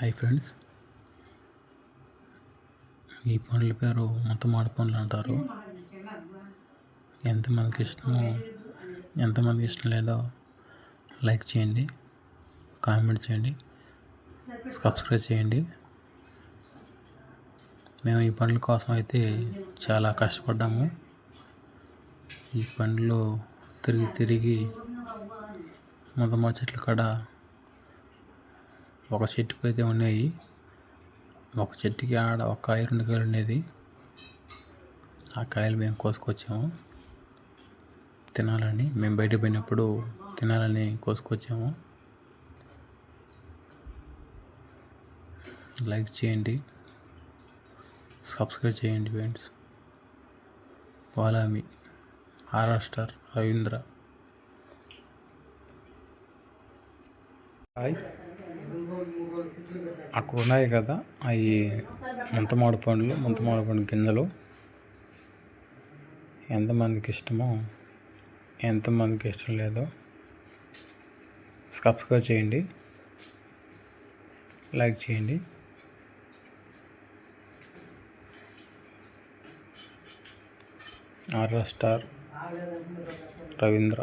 Hi friends, ఈ పండ్ల పేరు ముంతమామిడి పండ్లు అంటారు. ఎంతమందికి ఇష్టం లేదో లైక్ చేయండి, కామెంట్ చేయండి, సబ్స్క్రైబ్ చేయండి. మేము ఈ పండ్ల కోసం అయితే చాలా కష్టపడ్డాము. ఈ పండ్లు తిరిగి ముంతమామిడి చెట్ల కాడ ఒక చెట్టుకు అయితే ఉన్నాయి. ఒక చెట్టుకి ఆడ ఒక కాయ 2 కాయలు ఉండేది. ఆ కాయలు మేము కోసుకొచ్చాము తినాలని. మేము బయటకు పోయినప్పుడు తినాలని కోసుకొచ్చాము. లైక్ చేయండి, సబ్స్క్రైబ్ చేయండి ఫ్రెండ్స్. వాలామి ఆర్ఆర్ రవీంద్ర. అక్కడ ఉన్నాయి కదా అవి ముంతమామిడి పండు గింజలు. ఎంతమందికి ఇష్టమో ఎంతమందికి ఇష్టం లేదో సబ్స్క్రైబ్ చేయండి, లైక్ చేయండి. ఆర్ఆర్ రవీంద్ర.